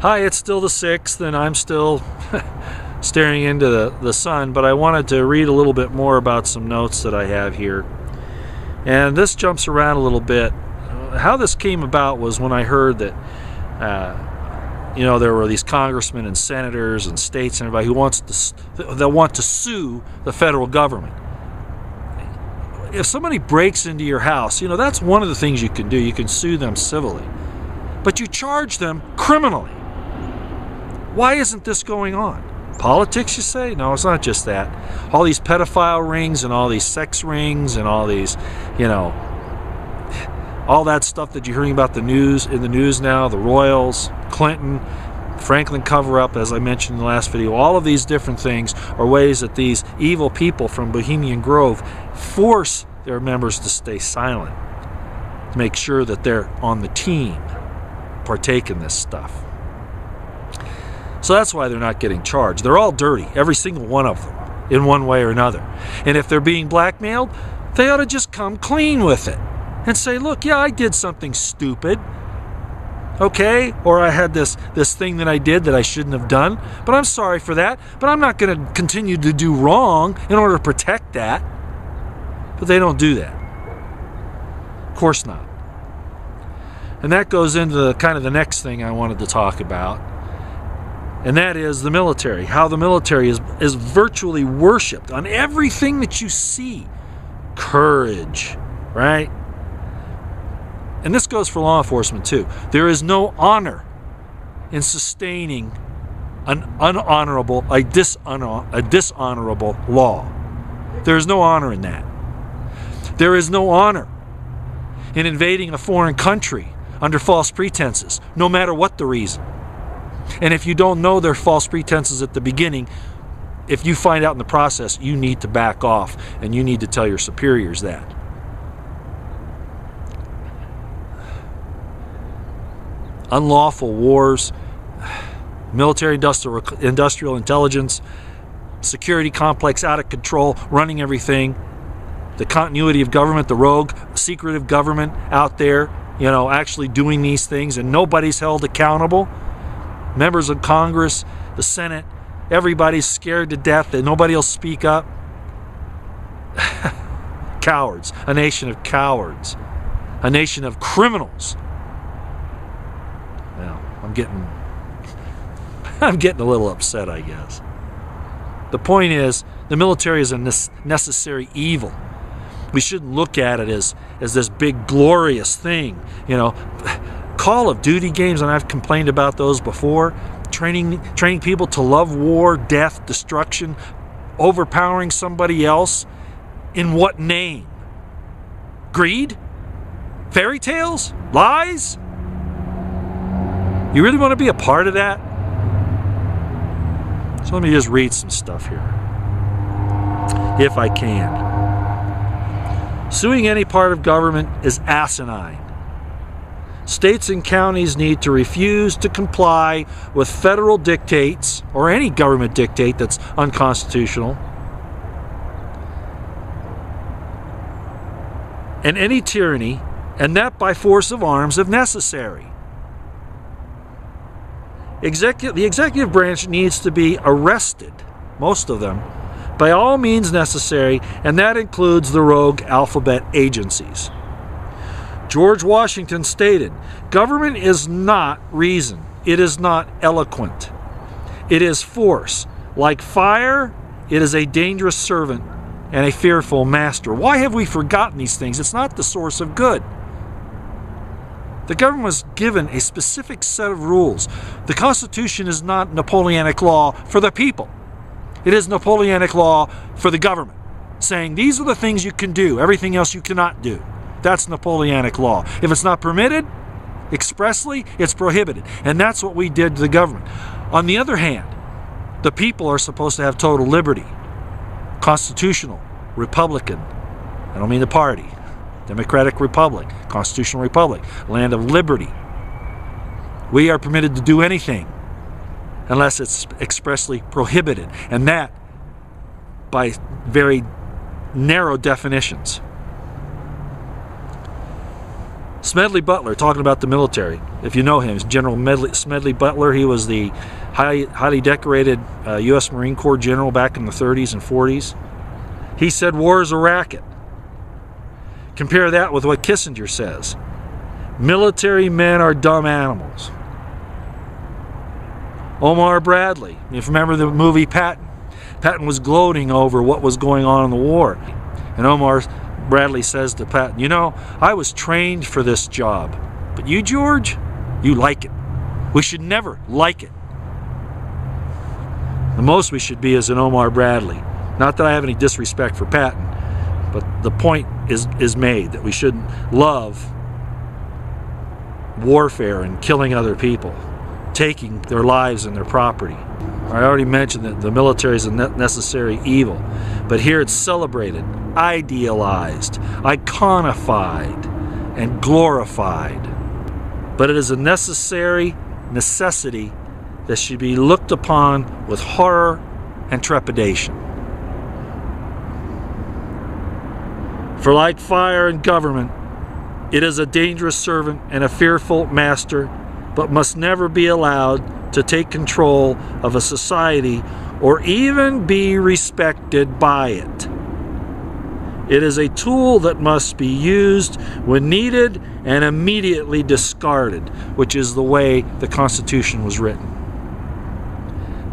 Hi, it's still the 6th, and I'm still staring into the sun, but I wanted to read a little bit more about some notes that I have here. And this jumps around a little bit. How this came about was when I heard that, there were these congressmen and senators and states and everybody who want to sue the federal government. If somebody breaks into your house, that's one of the things you can do. You can sue them civilly, but you charge them criminally. Why isn't this going on? Politics, you say? No, it's not just that. All these pedophile rings and all these sex rings and all these, all that stuff that you're hearing about in the news now, the Royals, Clinton, Franklin cover-up, as I mentioned in the last video, all of these different things are ways that these evil people from Bohemian Grove force their members to stay silent, to make sure that they're on the team, partake in this stuff. So that's why they're not getting charged. They're all dirty, every single one of them, in one way or another. And if they're being blackmailed, they ought to just come clean with it and say, look, yeah, I did something stupid, okay? Or I had this thing that I did that I shouldn't have done, but I'm sorry for that, but I'm not going to continue to do wrong in order to protect that. But they don't do that. Of course not. And that goes into kind of the next thing I wanted to talk about. And that is the military, how the military is virtually worshipped on everything that you see. Courage, right? And this goes for law enforcement too. There is no honor in sustaining a dishonorable law. There is no honor in that. There is no honor in invading a foreign country under false pretenses, no matter what the reason. And if you don't know their false pretenses at the beginning, if you find out in the process, you need to back off and you need to tell your superiors that. Unlawful wars, military industrial intelligence, security complex out of control, running everything, the continuity of government, the rogue, secretive government out there, actually doing these things, and nobody's held accountable. Members of Congress, the Senate, everybody's scared to death that nobody will speak up. Cowards, a nation of cowards, a nation of criminals. Well, I'm getting a little upset, I guess. The point is, the military is a necessary evil. We shouldn't look at it as this big glorious thing, Call of Duty games, and I've complained about those before, training people to love war, death, destruction, overpowering somebody else. In what name? Greed? Fairy tales? Lies? You really want to be a part of that? So let me just read some stuff here, if I can. Suing any part of government is asinine. States and counties need to refuse to comply with federal dictates or any government dictate that's unconstitutional, and any tyranny, and that by force of arms if necessary. The executive branch needs to be arrested, most of them, by all means necessary, and that includes the rogue alphabet agencies. George Washington stated, "Government is not reason. It is not eloquent. It is force. Like fire, it is a dangerous servant and a fearful master." Why have we forgotten these things? It's not the source of good. The government was given a specific set of rules. The Constitution is not Napoleonic law for the people. It is Napoleonic law for the government, saying these are the things you can do, everything else you cannot do. That's Napoleonic law. If it's not permitted expressly, it's prohibited. And that's what we did to the government. On the other hand, the people are supposed to have total liberty. Constitutional, Republican, I don't mean the party, Democratic Republic, Constitutional Republic, land of liberty. We are permitted to do anything unless it's expressly prohibited, and that by very narrow definitions. Smedley Butler, talking about the military. If you know him, General Smedley Butler. He was the highly decorated U.S. Marine Corps general back in the 30s and 40s. He said war is a racket. Compare that with what Kissinger says. Military men are dumb animals. Omar Bradley, if you remember the movie Patton. Patton was gloating over what was going on in the war. And Omar Bradley says to Patton, you know, I was trained for this job. But you, George, you like it. We should never like it. The most we should be is an Omar Bradley. Not that I have any disrespect for Patton, but the point is made that we shouldn't love warfare and killing other people, taking their lives and their property. I already mentioned that the military is a necessary evil, but here it's celebrated, idealized, iconified, and glorified. But it is a necessary necessity that should be looked upon with horror and trepidation. For like fire in government, it is a dangerous servant and a fearful master, but must never be allowed to take control of a society or even be respected by it. It is a tool that must be used when needed and immediately discarded, which is the way the Constitution was written.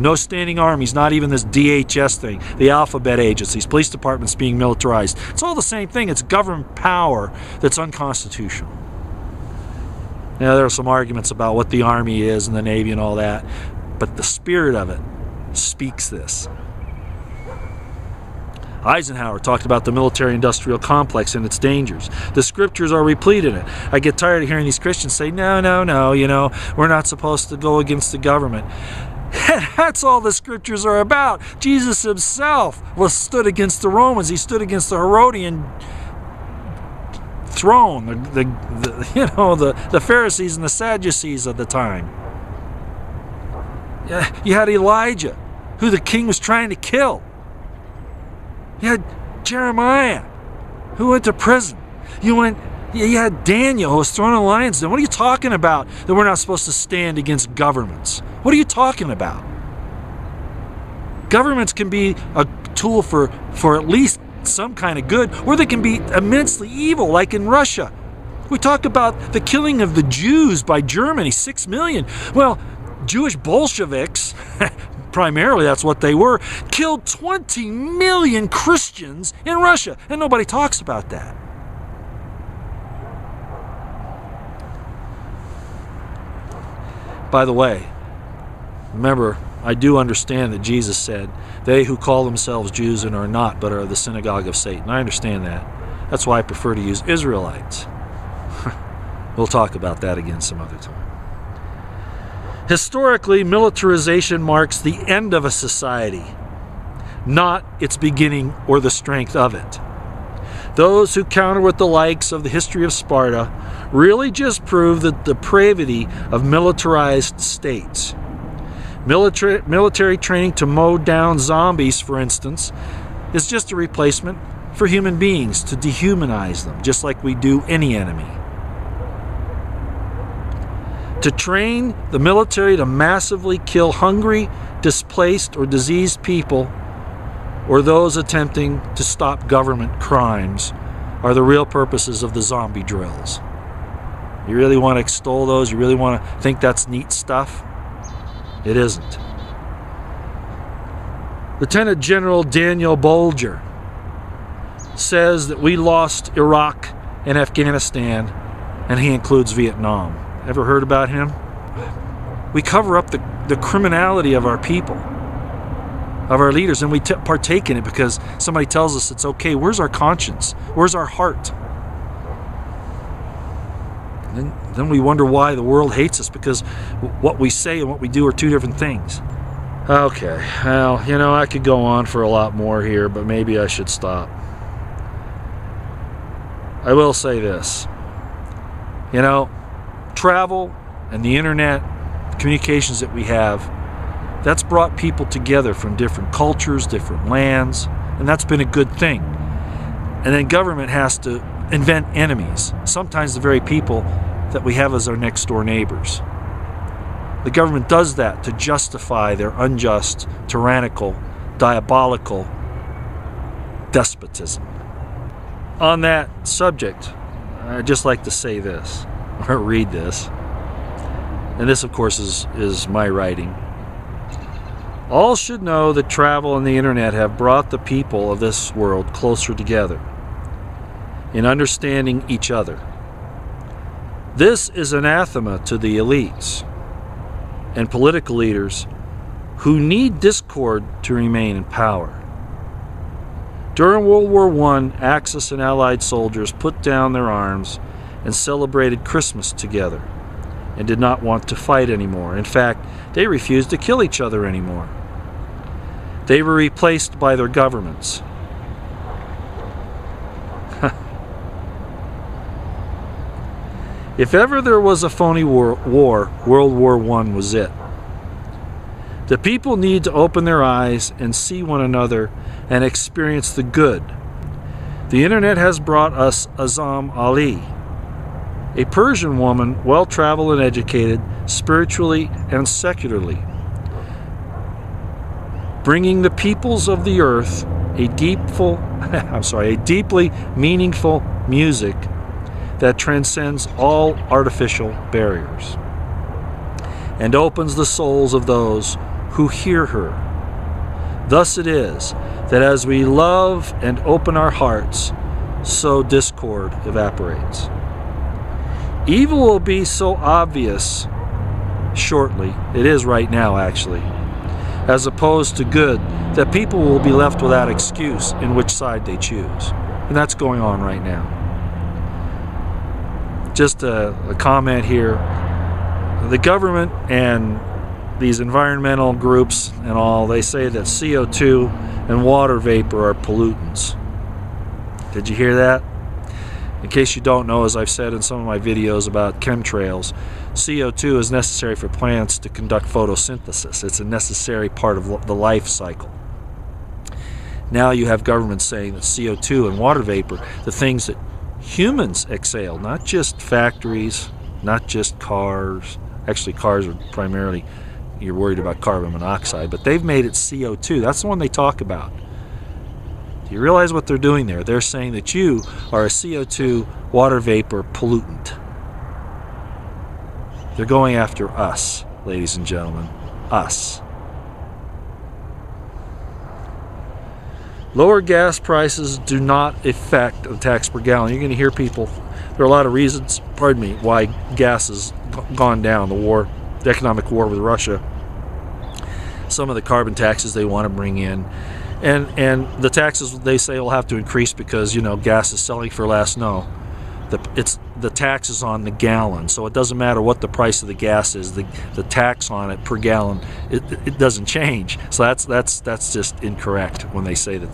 No standing armies, not even this DHS thing, the alphabet agencies, police departments being militarized. It's all the same thing. It's government power that's unconstitutional. Now, there are some arguments about what the Army is and the Navy and all that, but the spirit of it speaks this. Eisenhower talked about the military-industrial complex and its dangers. The scriptures are replete in it. I get tired of hearing these Christians say, no, you know, we're not supposed to go against the government. That's all the scriptures are about. Jesus himself stood against the Romans. He stood against the Herodian throne, the Pharisees and the Sadducees of the time. You had Elijah, who the king was trying to kill. You had Jeremiah, who went to prison. You had Daniel, who was thrown in the lion's den. What are you talking about that we're not supposed to stand against governments? What are you talking about? Governments can be a tool for at least some kind of good, or they can be immensely evil, like in Russia. We talk about the killing of the Jews by Germany, 6 million. Well, Jewish Bolsheviks, primarily that's what they were, killed 20 million Christians in Russia, and nobody talks about that. By the way, remember, I do understand that Jesus said, they who call themselves Jews and are not, but are the synagogue of Satan. I understand that. That's why I prefer to use Israelites. We'll talk about that again some other time. Historically, militarization marks the end of a society, not its beginning or the strength of it. Those who counter with the likes of the history of Sparta really just prove the depravity of militarized states. Military training to mow down zombies, for instance, is just a replacement for human beings, to dehumanize them, just like we do any enemy. To train the military to massively kill hungry, displaced, or diseased people, or those attempting to stop government crimes, are the real purposes of the zombie drills. You really want to extol those? You really want to think that's neat stuff? It isn't. Lieutenant General Daniel Bolger says that we lost Iraq and Afghanistan, and he includes Vietnam. Ever heard about him? We cover up the criminality of our people, of our leaders, and we partake in it because somebody tells us it's okay. Where's our conscience? Where's our heart? Then we wonder why the world hates us, because what we say and what we do are two different things. Okay, well, you know, I could go on for a lot more here, but maybe I should stop. I will say this. You know, travel and the internet, communications that we have, that's brought people together from different cultures, different lands, and that's been a good thing. And then government has to invent enemies, sometimes the very people that we have as our next door neighbors. The government does that to justify their unjust, tyrannical, diabolical despotism. On that subject, I'd just like to say this, or read this, and this of course is my writing. All should know that travel and the internet have brought the people of this world closer together in understanding each other. This is anathema to the elites and political leaders who need discord to remain in power. During World War I, Axis and Allied soldiers put down their arms and celebrated Christmas together and did not want to fight anymore. In fact, they refused to kill each other anymore. They were replaced by their governments. If ever there was a phony war, World War I was it. The people need to open their eyes and see one another and experience the good. The internet has brought us Azam Ali, a Persian woman, well-traveled and educated, spiritually and secularly, bringing the peoples of the earth a deeply meaningful music that transcends all artificial barriers and opens the souls of those who hear her. Thus it is that as we love and open our hearts, so discord evaporates. Evil will be so obvious shortly, it is right now actually, as opposed to good, that people will be left without excuse in which side they choose. And that's going on right now. Just a comment here. The government and these environmental groups and all, they say that CO2 and water vapor are pollutants. Did you hear that? In case you don't know, as I've said in some of my videos about chemtrails, CO2 is necessary for plants to conduct photosynthesis. It's a necessary part of the life cycle. Now you have governments saying that CO2 and water vapor, the things that humans exhale, not just factories, not just cars. Actually, cars are primarily, you're worried about carbon monoxide, but they've made it CO2. That's the one they talk about. Do you realize what they're doing there? They're saying that you are a CO2 water vapor pollutant. They're going after us, ladies and gentlemen. Us. Lower gas prices do not affect the tax per gallon. You're going to hear people, there are a lot of reasons, pardon me, why gas has gone down. The economic war with Russia. Some of the carbon taxes they want to bring in. And the taxes they say will have to increase because, you know, gas is selling for less. No. It's the tax is on the gallon, so it doesn't matter what the price of the gas is. The tax on it per gallon, it doesn't change. So that's just incorrect when they say that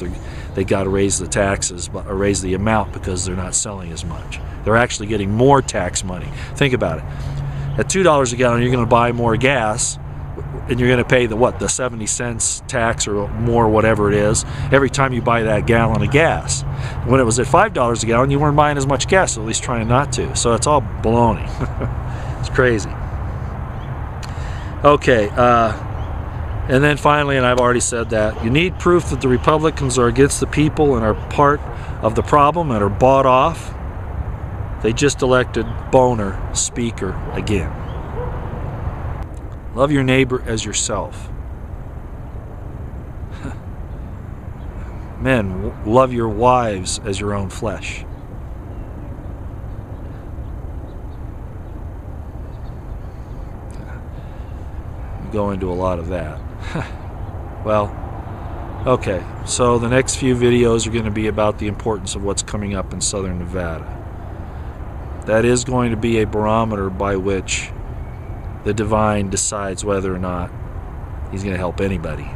they got to raise the taxes, or raise the amount because they're not selling as much. They're actually getting more tax money. Think about it. At $2 a gallon, you're going to buy more gas, and you're going to pay the 70 cents tax or more, whatever it is, every time you buy that gallon of gas. When it was at $5 a gallon, you weren't buying as much gas, at least trying not to. So it's all baloney. It's crazy. Okay, and then finally, and I've already said that, you need proof that the Republicans are against the people and are part of the problem and are bought off. They just elected Boner Speaker again. Love your neighbor as yourself. Men, love your wives as your own flesh. We go into a lot of that. Well, okay, so the next few videos are going to be about the importance of what's coming up in southern Nevada. That is going to be a barometer by which the divine decides whether or not he's going to help anybody.